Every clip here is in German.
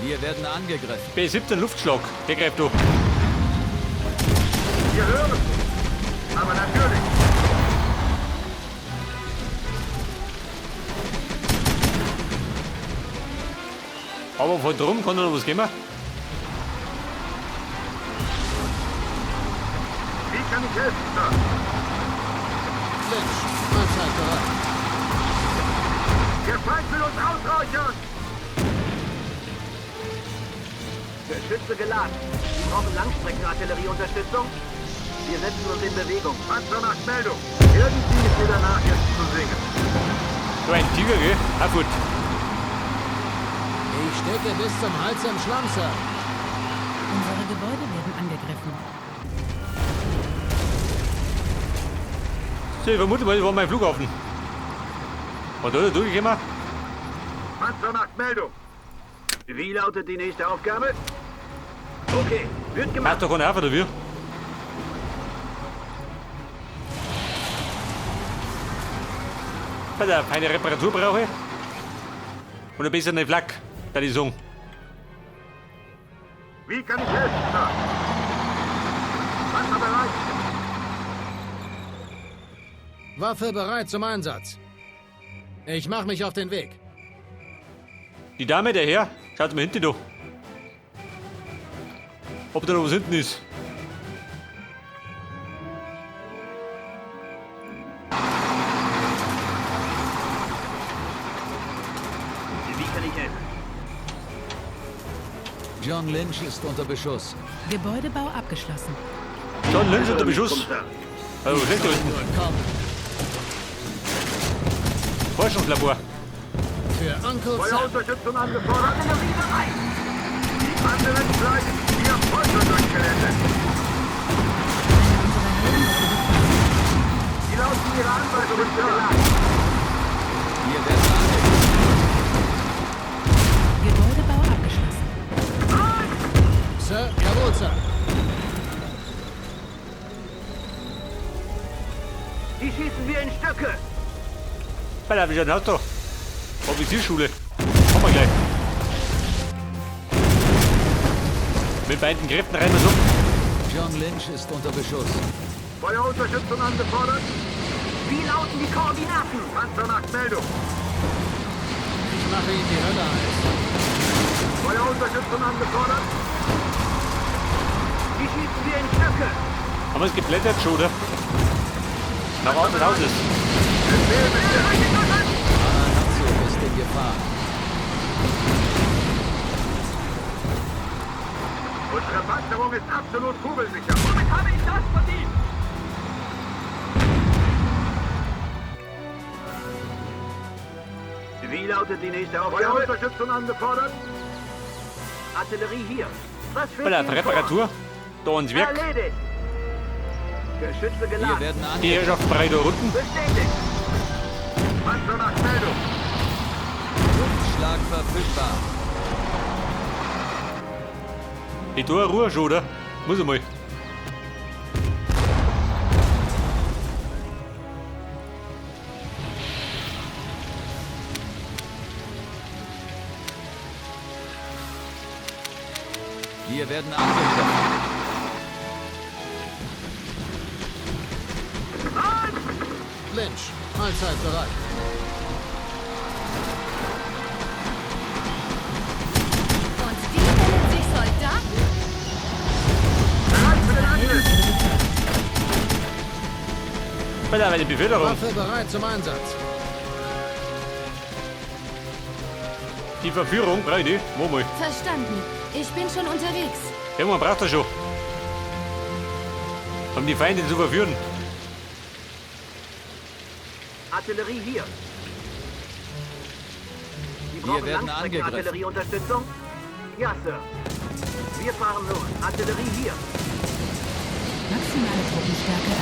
Wir werden angegriffen. B-17 Luftschlag. Der greift du. Wir hören. Aber natürlich. Aber von drum kann da noch was gehen. Wie kann ich helfen, Sir? Lynch, Mahlzeit bereit. Der Feind will uns ausräuchern. Geschütze geladen. Sie brauchen Langstreckenartillerieunterstützung. Wir setzen uns in Bewegung. Panzer macht Meldung. Irgendwie ist mir danach jetzt zu singen. So ein Tiger, gell? Ah, gut. Ich stecke bis zum Hals im Schlamm, Sir. Unsere Gebäude werden angegriffen. So, ich vermute mal, das war mein Flughafen. Und da durchgekommen? Panzer macht Meldung. Wie lautet die nächste Aufgabe? Okay, wird Macht gemacht. doch keine Hafer dafür. Weil ich eine Reparatur brauche. Und ein bisschen eine Flak, da die sagen. Wie kann ich helfen, Sir? Panzer bereit. Waffe bereit zum Einsatz. Ich mache mich auf den Weg. Die Dame, der Herr, schaut mal hinten da. Ob da noch was hinten ist. Wie kann ich helfen? John Lynch ist unter Beschuss. Gebäudebau abgeschlossen. John Lynch unter Beschuss. Kommt, Sir. Also, was ist da hinten? Forschungslabor. Für Uncle Sam. Feuerunterstützung angefordert. Die anderen bleiben hier Folter durchgerettet. Die lauten ihre Anweisungen, Sir. Wir werden angegriffen. Gebäudebau abgeschlossen. Sir, jawohl, Sir. Die schießen wir in Stücke. Weil da hab ich ein Auto. Offizierschule. Kommen wir gleich. Mit beiden Kräften rein wir so. John Lynch ist unter Beschuss. Feuerunterstützung angefordert. Wie lauten die Koordinaten? Panzer macht Meldung. Ich mache Ihnen die Hölle heiß. Feuerunterstützung angefordert. Die schießen wir in Stücke. Haben wir es geblättert schon, oder? Nach außen raus ist. Befehl bitte. Anazio ist in Gefahr. Unsere Panzerung ist absolut kugelsicher. Womit habe ich das verdient? Wie lautet die nächste Aufgabe? Feuerunterstützung angefordert. Artillerie hier. Was für Weil da Reparatur. Da uns Werk. Erledigt. Geschütze Wir geladen. werden Die angegriffen. Herrschaft bereit da unten. Bestätigt. Panzer macht Meldung. Luftschlag verfügbar. Die tun Ruhe schon, oder? Muss ich mal. Wir werden angegriffen. Lynch, Mahlzeit bereit. Und wie nennen sich Soldaten? Bereit für den Angriff. Weil da eine Beförderung. Waffe bereit zum Einsatz. Die Verführung brauche ich nicht. Wo mal. Verstanden. Ich bin schon unterwegs. Irgendwann braucht er schon. Um die Feinde zu verführen. Artillerie hier. Sie Wir brauchen werden Langstreckenartillerieunterstützung? Ja, Sir. Wir fahren los. Artillerie hier. Maximale Truppenstärke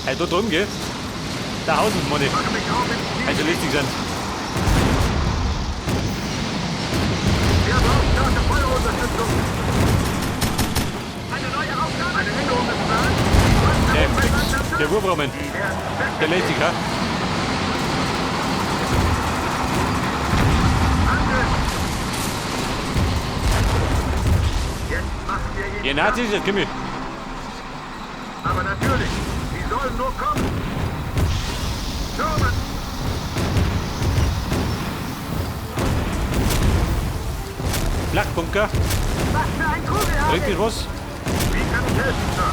Hey, da drüben, gell? Da Haus ist Money. Mach mich auf ins Ziel. Also lästig sind. Wir brauchen starke Feuerunterstützung. Eine neue Aufgabe. Eine Änderung des Plans. Der Wurfrahmen. Der lässt sich, ha? Die Nazis, jetzt komm ich. Aber natürlich, sie sollen nur kommen. Stürmen! Flachbunker. Was für ein Kugelhagel! Bringt dich was? Wie kann ich helfen, Sir?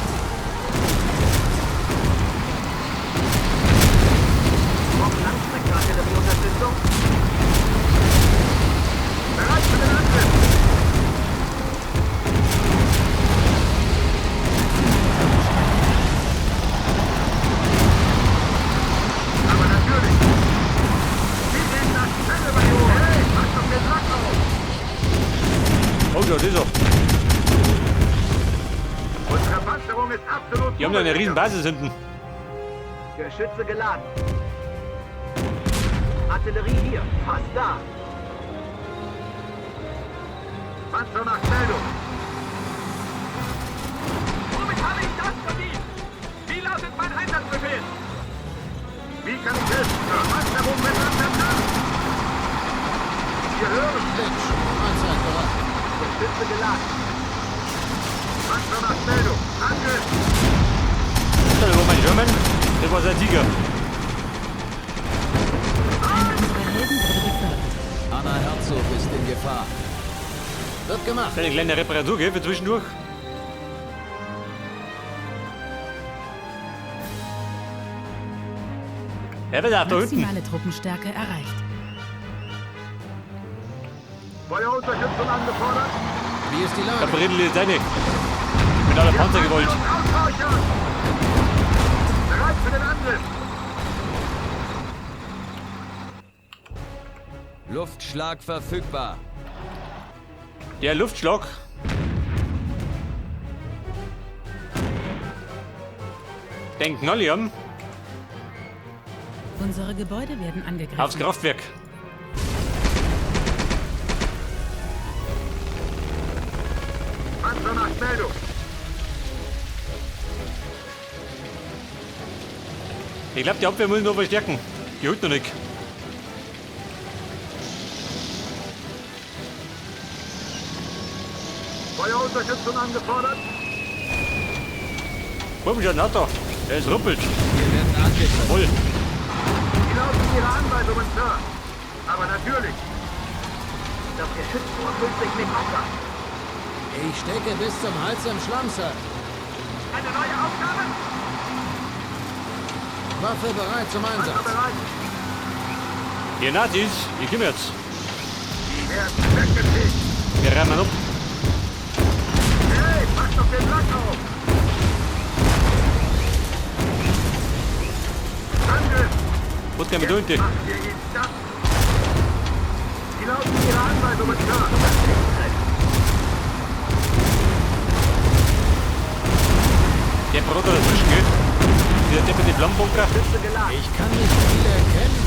Brauchen Langstreckenartillerieunterstützung? Bereit für den Angriff! Aber natürlich! Sie gehen nach Stelle bei Johann! Hey, mach doch den Sack auf! Oh, da ist er. Unsere Panzerung ist absolut Die haben da eine riesen zuversichtlich. Basis hinten. Geschütze geladen. Artillerie hier, fast da. Panzer nach Meldung! Womit habe ich das verdient? Wie lautet mein Einsatzbefehl? Wie kann ich helfen, Sir? Panzerung mit Landwirtschaft! Wir hören! Lynch, Mahlzeit bereit. Geschütze geladen. Panzer nach Meldung! Angriff! Da war mein German. Das war sein Tiger. Einer unserer Helden wurde befördert. Anna Herzog ist in Gefahr. Wird gemacht. Eine kleine Reparatur, gell, für zwischendurch. Er wird da unten. Maximale Truppenstärke erreicht. Feuerunterstützung angefordert! Wie ist die Der Lage? Bredel ist seine. Mit aller Panzer gewollt. Ausreichern! Bereit für den Angriff! Luftschlag verfügbar. Der Luftschlag. Denken alle an. Unsere Gebäude werden angegriffen. Aufs Kraftwerk. Panzer nach Meldung! Ich glaube, die Abwehr muss noch verstärken. Die holt noch nicht. Feuerunterstützung angefordert! Komm schon, hat er. Der ist ruppelt. Wir werden angegriffen. Voll. Wie lauten Ihre Anweisungen, Sir? Aber natürlich! Das Geschützrohr füllt sich mit Wasser. Ich stecke bis zum Hals im Schlamm, Sir. Eine neue Aufgabe! Waffe bereit zum Panzer Einsatz. bereit! Die Nazis, die kommen jetzt. Die werden weggefegt! Wir rammen ab. Hey, mach doch den Sack auf! Angriff! Was kann man tun? Macht ihr ihn das? Wie lauten Ihre Anweisungen, Sir? Der Brot dazwischen, gell? Der Depp mit dem Flammenbunker. Geschütze geladen. Ich kann nicht viel erkennen.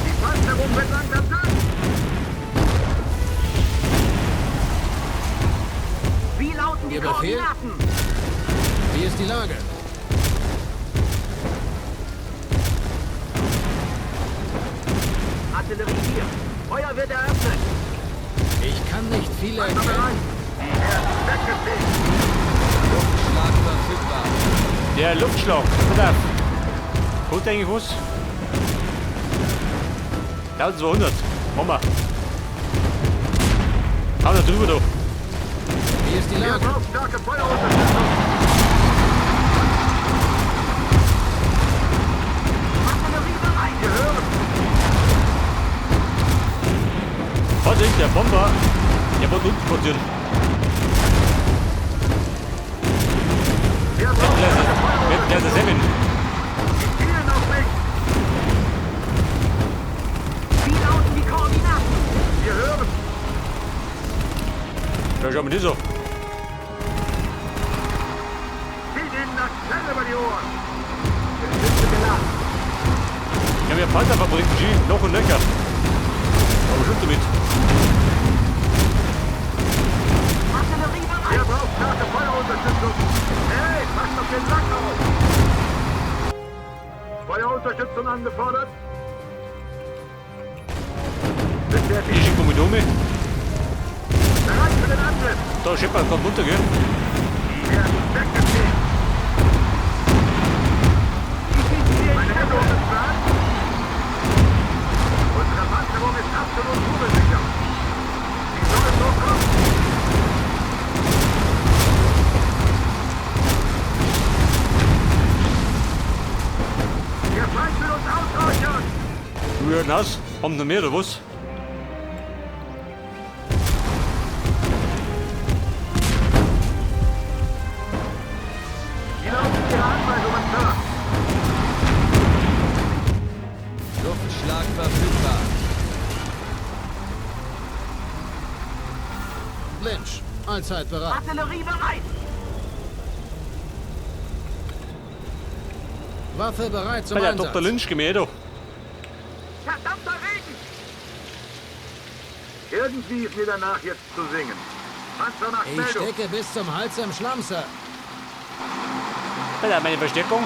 Die Panzerung wird langsam dünn! Wie lauten die Ihr Befehl? Koordinaten? Wie ist die Lage? Artillerie hier. Feuer wird eröffnet. Ich kann nicht viel Panzer erkennen. bereit! Die werden weggefegt! Luftschlag verfügbar. Der Luftschlag. Pass auf. Kommt eigentlich was? 1200. Machen wir. Hau da drüber da. Wie ist die Ihr Lage? braucht starke Feuerunterstützung! Artillerie bereit. Wir hören! Vorsicht, der Bomber. Der wird unten passieren. Wir brauchen Der starke ist der Feuerunterstützung! 7. Die zielen auf mich! Wie lauten die Koordinaten? Wir hören! Da schauen wir das an. Zieht ihnen das Fell über die Ohren! Geschütze geladen. Ja, wir Panzerfabriken, G. Noch und lecker. Aber stimmt damit. Artillerie Ihr bereit. braucht starke Feuerunterstützung! Hey, mach doch den Sack auf! Feuerunterstützung angefordert! Die Bestätigt! schicken wir mit um. Bereit für den Angriff. Da, Shepard kommt runter, gell? Die werden weggeschickt. Meine Rettung ist dran. Unsere Panzerung ist absolut kugelsicher. Sie sollen so kommen. Der Feind will uns ausräuchern. Du hörst aus. Haben noch mehr oder was? Die laufen ihre Anweisungen, Sir. Luftschlag verfügbar. Lynch, allzeit bereit. Artillerie bereit. Waffe bereit zum Bei der Einsatz. Dr. Lynch gemäht, du. Verdammter Regen! Irgendwie ist mir danach jetzt zu singen. Panzer nach Ich Meldung. stecke bis zum Hals im Schlamm, Sir. Bei der meine Verstärkung.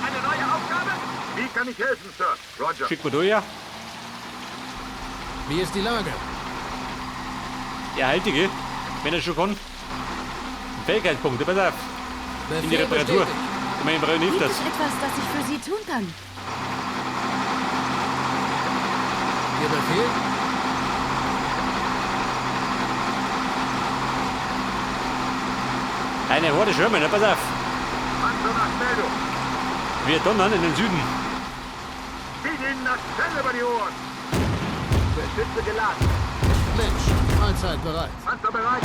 Eine neue Aufgabe? Wie kann ich helfen, Sir? Roger. Schick mal durch, ja. Wie ist die Lage? Ja, haltige. Wenn er schon kann. Fähigkeitspunkte, pass auf. In die Befehl Reparatur. bestätigt. Ich meine, warum nicht Gibt das? es etwas, das ich für Sie tun kann? Ihr Befehl? Eine Horde Schirmen, pass auf. Panzer nach Meldung. Wir donnern in den Süden. Biet ihnen das Fell über die Ohren. Geschütze geladen. Lynch, allzeit bereit. Panzer bereit.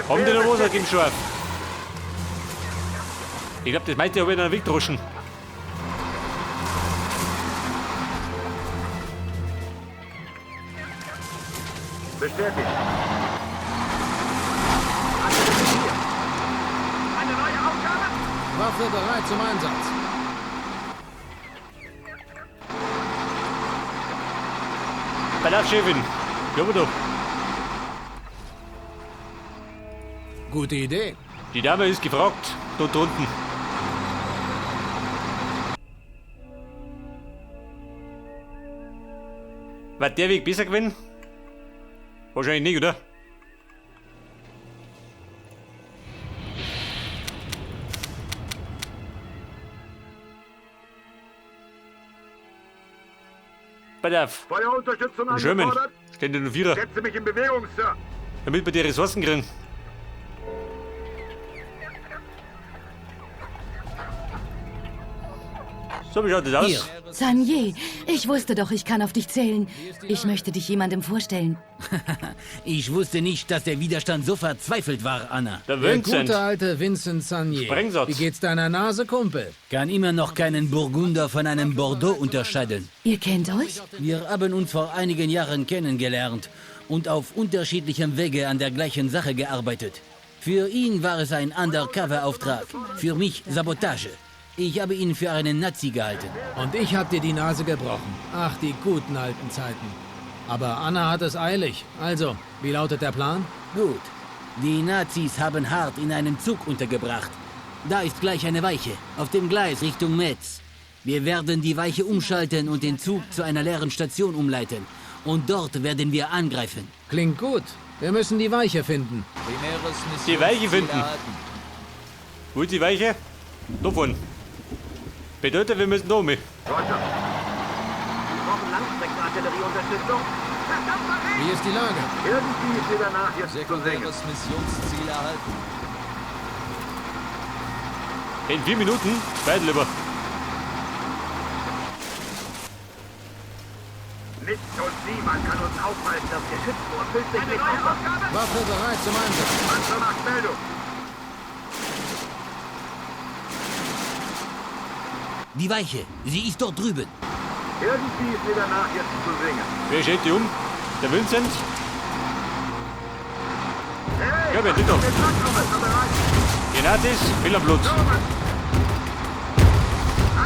Kommt ihr noch was, gib Schwarf. Ich glaube, das meint ihr, ob wir in den Weg druschen. Bestätigt. Eine neue Aufgabe? Waffe bereit zum Einsatz. Pass auf, Chefin. Glaube doch. Gute Idee. Die Dame ist gefragt. Dort unten. War der Weg besser gewesen? Wahrscheinlich nicht, oder? Pass auf. Feuerunterstützung Schirmen. angefordert. Stände nur Vierer. Setze mich in Bewegung, Sir. Damit wir die Ressourcen kriegen. So, wie schaut das aus? Hier. Sanier, ich wusste doch, ich kann auf dich zählen. Ich möchte dich jemandem vorstellen. Ich wusste nicht, dass der Widerstand so verzweifelt war, Anna. Der Der Vincent. gute alte Vincent Sanier. Sprengsatz. Wie geht's deiner Nase, Kumpel? Kann immer noch keinen Burgunder von einem Bordeaux unterscheiden. Ihr kennt euch? Wir haben uns vor einigen Jahren kennengelernt und auf unterschiedlichem Wege an der gleichen Sache gearbeitet. Für ihn war es ein Undercover-Auftrag, für mich Sabotage. Ich habe ihn für einen Nazi gehalten. Und ich hab dir die Nase gebrochen. Ach, die guten alten Zeiten. Aber Anna hat es eilig. Also, wie lautet der Plan? Gut. Die Nazis haben Hart in einem Zug untergebracht. Da ist gleich eine Weiche, auf dem Gleis Richtung Metz. Wir werden die Weiche umschalten und den Zug zu einer leeren Station umleiten. Und dort werden wir angreifen. Klingt gut. Wir müssen die Weiche finden. Primäres Die Weiche finden. Missionsziel erhalten. Wo ist die Weiche? Davon. Bedeutet, wir müssen da um. Roger. Wir brauchen Langstreckenartillerieunterstützung. Verdammter Regen! Wie ist die Lage? Irgendwie ist mir danach jetzt zu singen. Sekundäres Missionsziel erhalten. In 4 Minuten beide lieber. Nichts und niemand kann uns aufhalten. Das Geschützrohr füllt sich Eine mit neue Wasser. Aufgabe? Waffe bereit zum Einsatz. Panzer nach Meldung. Die Weiche, sie ist dort drüben. Irgendwie ist mir danach jetzt zu singen. Wer steht die um? Der Vincent? Hey, Ja, wer steht doch? den Panzermesser bereit. Genatis, Millerblut. Norman.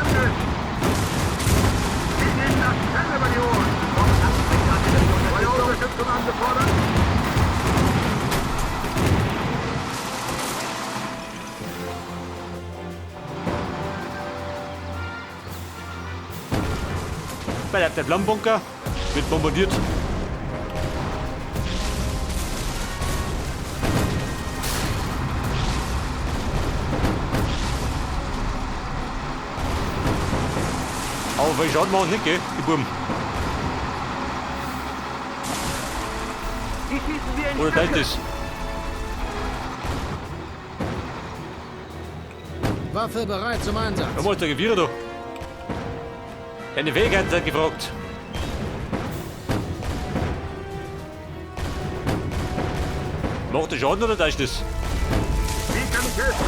Angriff. Biet ihnen das Fell über die Ohren. Feuerunterstützung angefordert. Weil der Flammenbunker wird bombardiert. Aber weil Schaden machen nicht, gell, die Buben. Die schießen wir in die Oder teilt Lücke. das? Waffe bereit zum Einsatz. Warum ist der Gewirr da? Deine Fähigkeiten sind gefragt. Macht der Schaden oder teilt das? Wie kann ich helfen,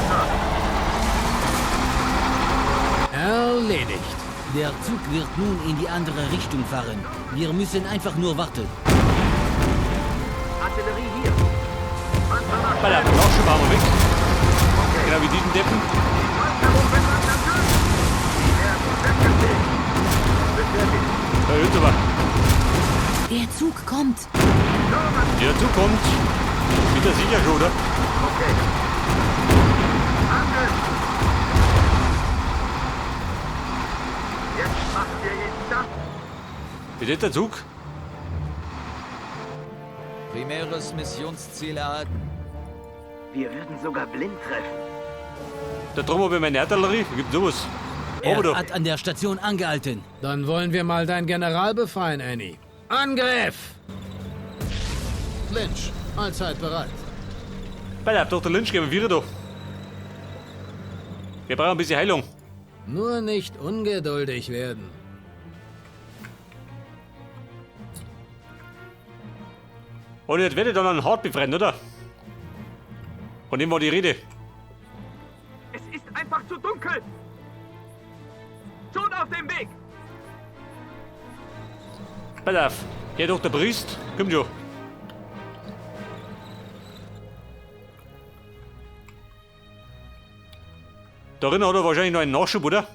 Sir? Erledigt. Der Zug wird nun in die andere Richtung fahren. Wir müssen einfach nur warten. Artillerie hier. Panzer nach Weil der Meldung. Flaschen machen wir weg. Genau wie diesen Deppen. Panzerung benannt natürlich. Die werden weggefegt. Bestätigt. Da hört aber. Der Zug kommt. Stürmen. Der Zug kommt. Wieder sicher schon, oder? Okay. Angriff. Jetzt machen wir ihn platt. Wie ist der Zug? Primäres Missionsziel erhalten. Wir würden sogar blind treffen. Da drum habe ich meine Artillerie. Wie gibt sowas? Er Aber da. hat an der Station angehalten. Dann wollen wir mal deinen General befreien, Annie. Angriff! Lynch, allzeit bereit. Weil der Dr. Lynch geben wir da. Wir brauchen ein bisschen Heilung. Nur nicht ungeduldig werden. Und jetzt werde ich dann einen Hart befreien, oder? Von dem war die Rede. Es ist einfach zu dunkel. Schon auf dem Weg. Pass auf. Hier doch der Priest. Kommt schon. Darin hat er wahrscheinlich noch einen Nachschub, oder?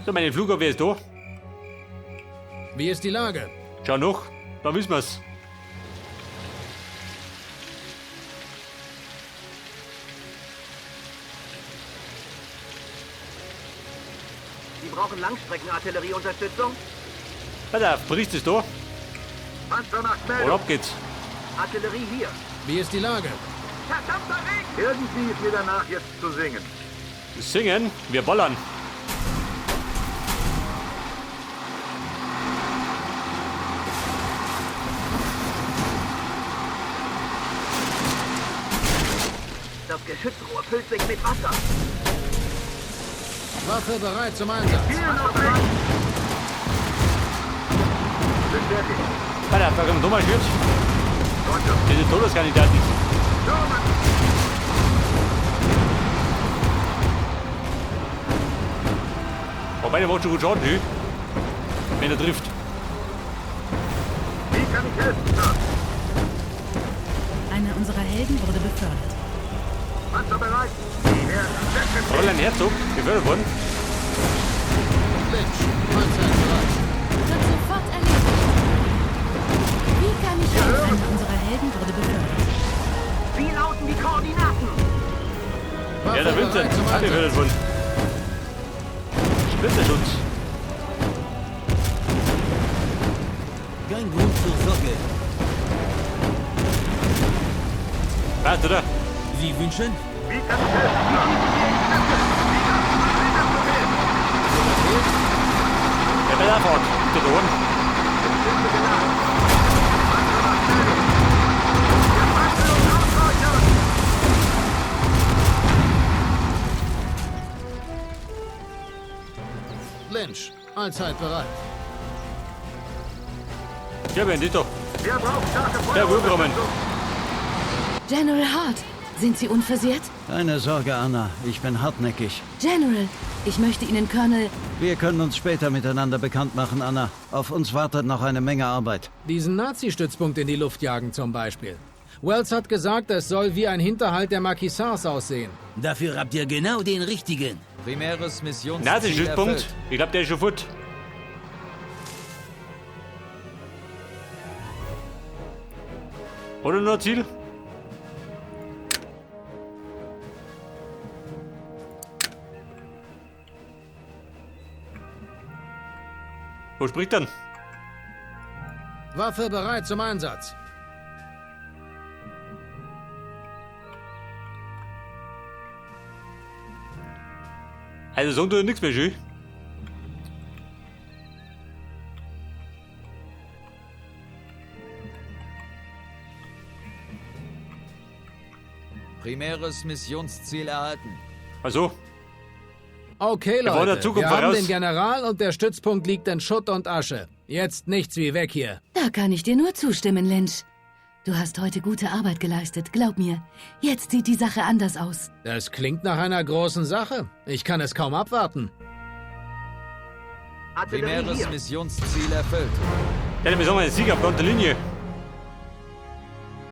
So, meine Flugabwehr ist da. Wie ist die Lage? Schau noch, da wissen wir's. Sie brauchen Langstreckenartillerieunterstützung. Pass auf, Priest ist da. Panzer nach Und Meldung. ab geht's. Artillerie hier. Wie ist die Lage? Verdammter Regen. Irgendwie ist mir danach jetzt zu singen. Singen, wir ballern. Das Geschützrohr füllt sich mit Wasser. Waffe bereit zum Einsatz. Viel noch weg. Bestätigt. Pass auf, da kommt ein dummer Schütz. Deutscher. Diese Todeskandidaten. Stürmen. Wobei, der macht schon gut Schaden, ne? Wenn er trifft. Wie kann ich helfen, Sir? Einer unserer Helden wurde befördert. Panzer bereit. Die werden weggefegt. Fräulein Herzog, gefördert worden. Lynch, allzeit bereit. Wird sofort erledigt. Wie kann ich helfen? Einer unserer Helden wurde befördert. Wie lauten die Koordinaten? Waffe Ja, der Vincent, bereit zum auch gefördert Einsatz. worden. Splitterschutz. Kein Grund zur Sorge. Passt, oder? Sie wünschen? Wie kann ich helfen, Sir? Wie kann ich das Problem? Der Bella fort. Der da unten. Schütze geladen. Panzer nach Meldung. Der Panzer und Ausweicher. Lynch, allzeit bereit. Ja, Bandito. Wer braucht starke Ja, gut, Roman. Feuerunterstützung? General Hart, sind Sie unversehrt? Keine Sorge, Anna. Ich bin hartnäckig. General, ich möchte Ihnen Colonel... Wir können uns später miteinander bekannt machen, Anna. Auf uns wartet noch eine Menge Arbeit. Diesen Nazi-Stützpunkt in die Luft jagen zum Beispiel. Wells hat gesagt, es soll wie ein Hinterhalt der Maquisards aussehen. Dafür habt ihr genau den richtigen. Primäres Missionsziel Nazi-Stützpunkt. erfüllt. Ich glaube, der ist schon fort. Oder noch ein Ziel? Wo spricht dann? Waffe bereit zum Einsatz. Also sagen du nichts mehr, schön. Primäres Missionsziel erhalten. Also, Okay, war der Leute, Zug wir kommt haben voraus. den General und der Stützpunkt liegt in Schutt und Asche. Jetzt nichts wie weg hier. Da kann ich dir nur zustimmen, Lynch. Du hast heute gute Arbeit geleistet, glaub mir. Jetzt sieht die Sache anders aus. Das klingt nach einer großen Sache. Ich kann es kaum abwarten. Artillerie Primäres hier. Missionsziel erfüllt. ja, wir sagen mal, Sieger auf der Linie.